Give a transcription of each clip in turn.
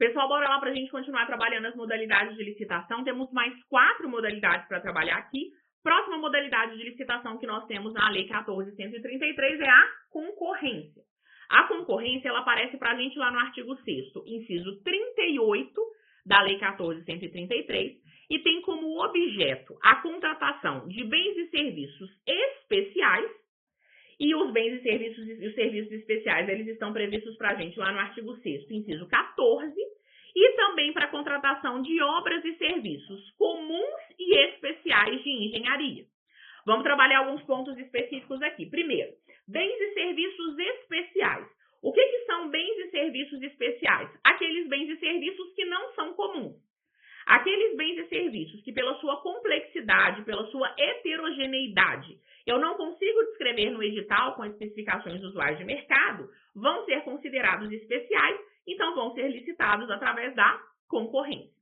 Pessoal, bora lá para a gente continuar trabalhando as modalidades de licitação. Temos mais 4 modalidades para trabalhar aqui. Próxima modalidade de licitação que nós temos na Lei 14.133 é a concorrência. A concorrência, ela aparece para a gente lá no artigo 6º, inciso 38 da Lei 14.133, e tem como objeto a contratação de bens e serviços especiais, e os bens e os serviços especiais, eles estão previstos para a gente lá no artigo 6º, inciso 14, e também para a contratação de obras e serviços comuns e especiais de engenharia. Vamos trabalhar alguns pontos específicos aqui. Primeiro, bens e serviços especiais. O que são bens e serviços especiais? Aqueles bens e serviços que não são comuns. Aqueles bens e serviços que, pela sua complexidade, pela sua heterogeneidade, eu não consigo descrever no edital com especificações usuais de mercado, vão ser considerados especiais, então vão ser licitados através da concorrência.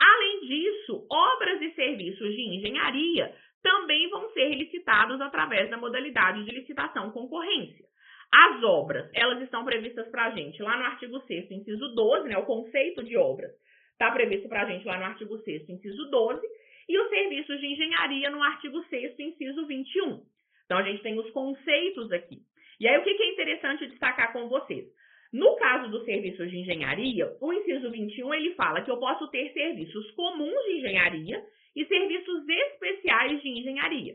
Além disso, obras e serviços de engenharia também vão ser licitados através da modalidade de licitação concorrência. As obras, elas estão previstas para a gente lá no artigo 6º, inciso 12, né, o conceito de obras está previsto para a gente lá no artigo 6º, inciso 12, e os serviços de engenharia no artigo 6º, inciso 21. Então, a gente tem os conceitos aqui. E aí, o que é interessante destacar com vocês? No caso dos serviços de engenharia, o inciso 21, ele fala que eu posso ter serviços comuns de engenharia e serviços especiais de engenharia.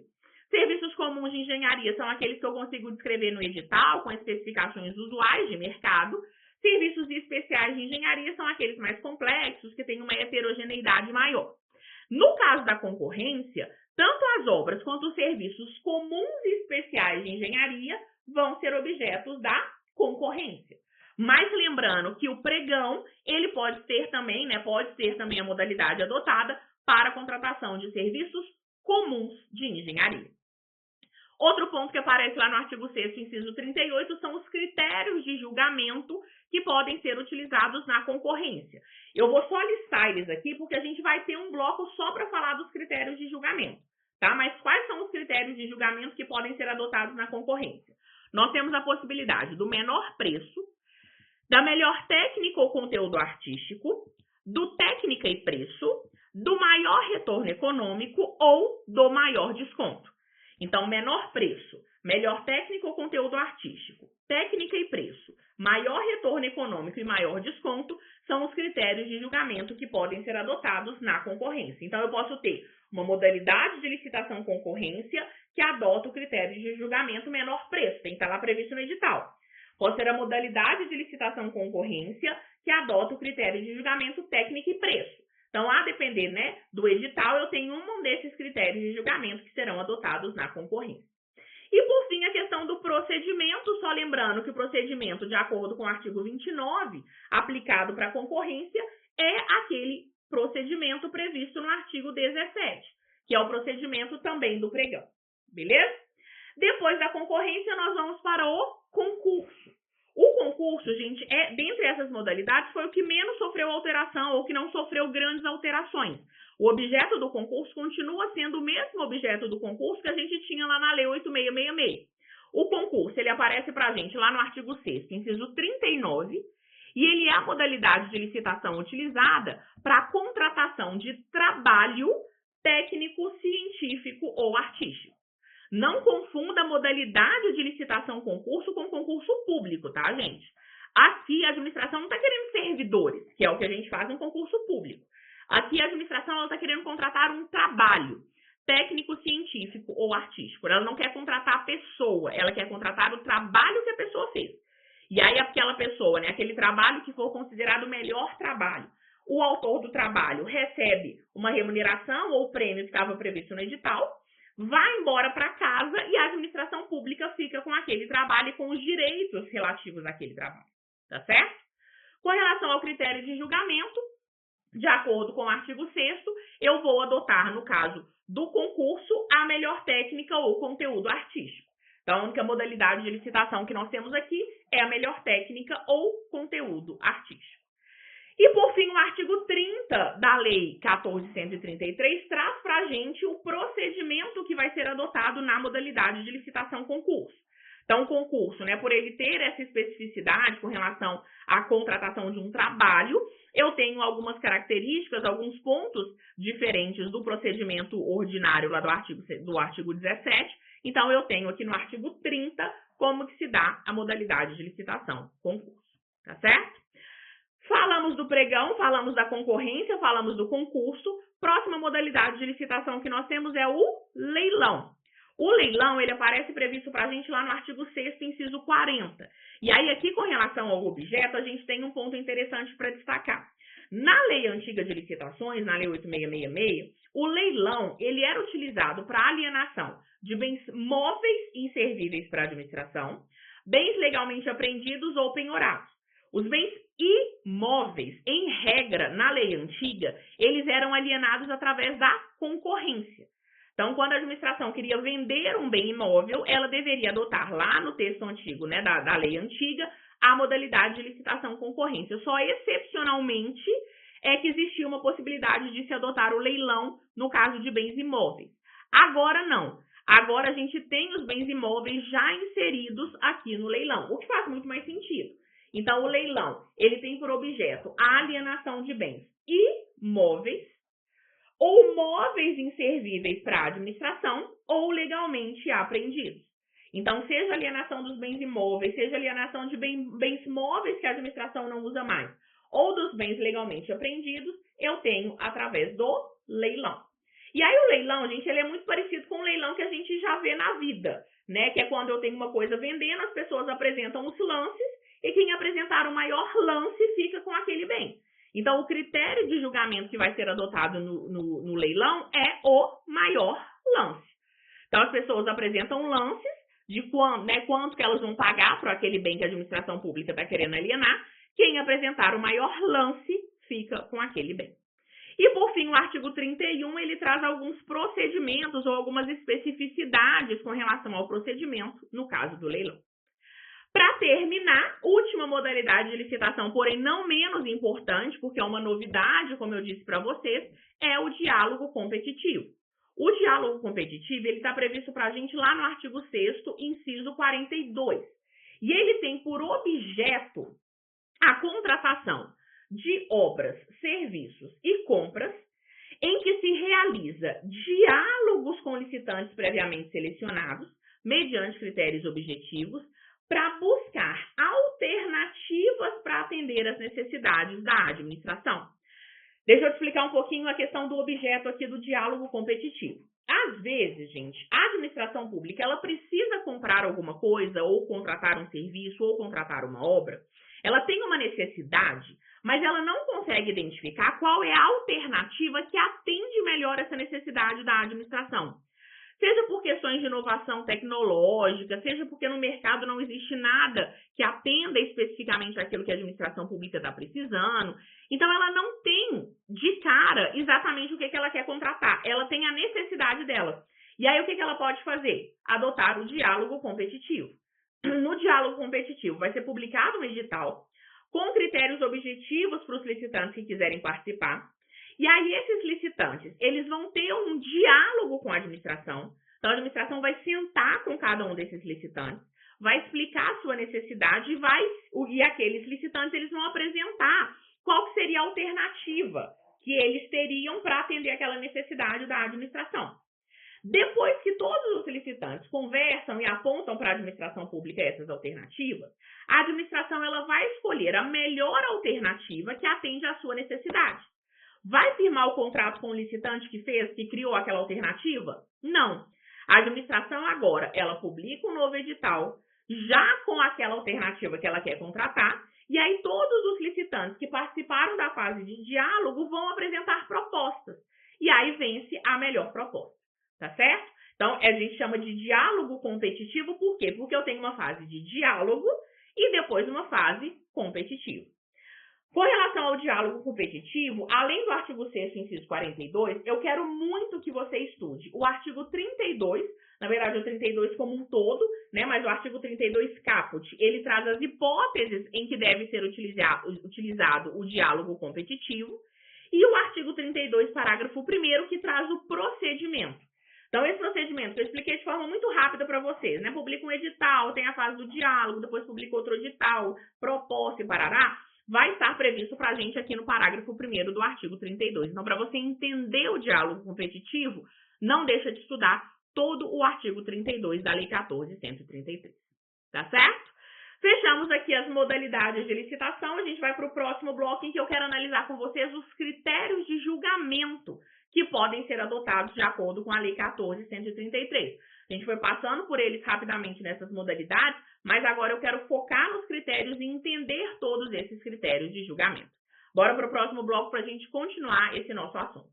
Serviços comuns de engenharia são aqueles que eu consigo descrever no edital, com especificações usuais de mercado. Serviços especiais de engenharia são aqueles mais complexos, que têm uma heterogeneidade maior. No caso da concorrência, tanto as obras quanto os serviços comuns e especiais de engenharia vão ser objetos da concorrência. Mas lembrando que o pregão, ele pode ser também a modalidade adotada para a contratação de serviços comuns de engenharia. Outro ponto que aparece lá no artigo 6º, inciso 38, são os critérios de julgamento que podem ser utilizados na concorrência. Eu vou só listar eles aqui, porque a gente vai ter um bloco só para falar dos critérios de julgamento, tá? Mas quais são os critérios de julgamento que podem ser adotados na concorrência? Nós temos a possibilidade do menor preço, da melhor técnica ou conteúdo artístico, do técnica e preço, do maior retorno econômico ou do maior desconto. Então, menor preço, melhor técnica ou conteúdo artístico, técnica e preço, maior retorno econômico e maior desconto são os critérios de julgamento que podem ser adotados na concorrência. Então, eu posso ter uma modalidade de licitação concorrência que adota o critério de julgamento menor preço, tem que estar lá previsto no edital. Pode ser a modalidade de licitação concorrência que adota o critério de julgamento técnica e preço. Então, a depender, do edital, eu tenho um desses critérios de julgamento que serão adotados na concorrência. E, por fim, a questão do procedimento, só lembrando que o procedimento, de acordo com o artigo 29, aplicado para a concorrência, é aquele procedimento previsto no artigo 17, que é o procedimento também do pregão. Beleza? Depois da concorrência, nós vamos para o concurso. O concurso, gente, dentre essas modalidades, foi o que menos sofreu alteração ou que não sofreu grandes alterações. O objeto do concurso continua sendo o mesmo objeto do concurso que a gente tinha lá na Lei 8.666. O concurso, ele aparece para a gente lá no artigo 6º, inciso 39, e ele é a modalidade de licitação utilizada para a contratação de trabalho técnico, científico ou artístico. Não confunda a modalidade de licitação concurso com concurso público, tá, gente? Aqui, a administração não está querendo servidores, que é o que a gente faz em concurso público. Aqui, a administração está querendo contratar um trabalho técnico, científico ou artístico. Ela não quer contratar a pessoa, ela quer contratar o trabalho que a pessoa fez. E aí, aquela pessoa, aquele trabalho que for considerado o melhor trabalho, o autor do trabalho recebe uma remuneração ou prêmio que estava previsto no edital, vai embora para casa e a administração pública fica com aquele trabalho e com os direitos relativos àquele trabalho, tá certo? Com relação ao critério de julgamento, de acordo com o artigo 6º, eu vou adotar, no caso do concurso, a melhor técnica ou conteúdo artístico. Então, a única modalidade de licitação que nós temos aqui é a melhor técnica ou conteúdo artístico. E, por fim, o artigo 30 da Lei 14.133 traz para a gente o procedimento que vai ser adotado na modalidade de licitação concurso. Então, o concurso, né, por ele ter essa especificidade com relação à contratação de um trabalho, eu tenho algumas características, alguns pontos diferentes do procedimento ordinário lá do artigo 17. Então, eu tenho aqui no artigo 30 como que se dá a modalidade de licitação, concurso, tá certo? Falamos do pregão, falamos da concorrência, falamos do concurso. Próxima modalidade de licitação que nós temos é o leilão. O leilão, ele aparece previsto para a gente lá no artigo 6º, inciso 40. E aí, aqui, com relação ao objeto, a gente tem um ponto interessante para destacar. Na lei antiga de licitações, na lei 8666, o leilão, ele era utilizado para alienação de bens móveis e inservíveis para a administração, bens legalmente apreendidos ou penhorados. Os bens imóveis, em regra, na lei antiga, eles eram alienados através da concorrência. Então, quando a administração queria vender um bem imóvel, ela deveria adotar lá no texto antigo, né, da lei antiga, a modalidade de licitação concorrência. Só excepcionalmente é que existia uma possibilidade de se adotar o leilão no caso de bens imóveis. Agora não. Agora a gente tem os bens imóveis já inseridos aqui no leilão, o que faz muito mais sentido. Então, o leilão, ele tem por objeto a alienação de bens imóveis ou móveis inservíveis para a administração ou legalmente apreendidos. Então, seja alienação dos bens imóveis, seja alienação de bens móveis que a administração não usa mais, ou dos bens legalmente apreendidos, eu tenho através do leilão. E aí, o leilão, gente, ele é muito parecido com o leilão que a gente já vê na vida, né? Que é quando eu tenho uma coisa vendendo, as pessoas apresentam os lances e quem apresentar o maior lance fica com aquele bem. Então, o critério de julgamento que vai ser adotado no leilão é o maior lance. Então, as pessoas apresentam lances de quanto que elas vão pagar por aquele bem que a administração pública está querendo alienar. Quem apresentar o maior lance fica com aquele bem. E, por fim, o artigo 31, ele traz alguns procedimentos ou algumas especificidades com relação ao procedimento no caso do leilão. Para terminar, última modalidade de licitação, porém não menos importante, porque é uma novidade, como eu disse para vocês, é o diálogo competitivo. O diálogo competitivo, ele está previsto para a gente lá no artigo 6º, inciso 42. E ele tem por objeto a contratação de obras, serviços e compras em que se realiza diálogos com licitantes previamente selecionados, mediante critérios objetivos, para buscar alternativas para atender as necessidades da administração. Deixa eu te explicar um pouquinho a questão do objeto aqui do diálogo competitivo. Às vezes, gente, a administração pública, ela precisa comprar alguma coisa, ou contratar um serviço, ou contratar uma obra. Ela tem uma necessidade, mas ela não consegue identificar qual é a alternativa que atende melhor essa necessidade da administração. Seja por questões de inovação tecnológica, seja porque no mercado não existe nada que atenda especificamente aquilo que a administração pública está precisando. Então, ela não tem de cara exatamente o que ela quer contratar. Ela tem a necessidade dela. E aí, o que ela pode fazer? Adotar o diálogo competitivo. No diálogo competitivo, vai ser publicado um edital com critérios objetivos para os licitantes que quiserem participar. E aí, esses licitantes, eles vão ter um diálogo com a administração. Então, a administração vai sentar com cada um desses licitantes, vai explicar a sua necessidade e aqueles licitantes, eles vão apresentar qual que seria a alternativa que eles teriam para atender aquela necessidade da administração. Depois que todos os licitantes conversam e apontam para a administração pública essas alternativas, a administração ela vai escolher a melhor alternativa que atende à sua necessidade. Vai firmar o contrato com o licitante que criou aquela alternativa? Não. A administração agora, ela publica um novo edital, já com aquela alternativa que ela quer contratar, e aí todos os licitantes que participaram da fase de diálogo vão apresentar propostas. E aí vence a melhor proposta, tá certo? Então, a gente chama de diálogo competitivo, por quê? Porque eu tenho uma fase de diálogo e depois uma fase competitiva. Com relação ao diálogo competitivo, além do artigo 6º, inciso 42, eu quero muito que você estude o artigo 32, na verdade o 32 como um todo, né, mas o artigo 32 caput, ele traz as hipóteses em que deve ser utilizado o diálogo competitivo, e o artigo 32, parágrafo 1º, que traz o procedimento. Então, esse procedimento que eu expliquei de forma muito rápida para vocês, né? Publica um edital, tem a fase do diálogo, depois publica outro edital, proposta e parará, vai estar previsto para a gente aqui no parágrafo 1º do artigo 32. Então, para você entender o diálogo competitivo, não deixa de estudar todo o artigo 32 da Lei 14.133. Tá certo? Fechamos aqui as modalidades de licitação. A gente vai para o próximo bloco em que eu quero analisar com vocês os critérios de julgamento que podem ser adotados de acordo com a Lei 14.133. A gente foi passando por eles rapidamente nessas modalidades, mas agora eu quero focar nos critérios e entender todos esses critérios de julgamento. Bora para o próximo bloco para a gente continuar esse nosso assunto.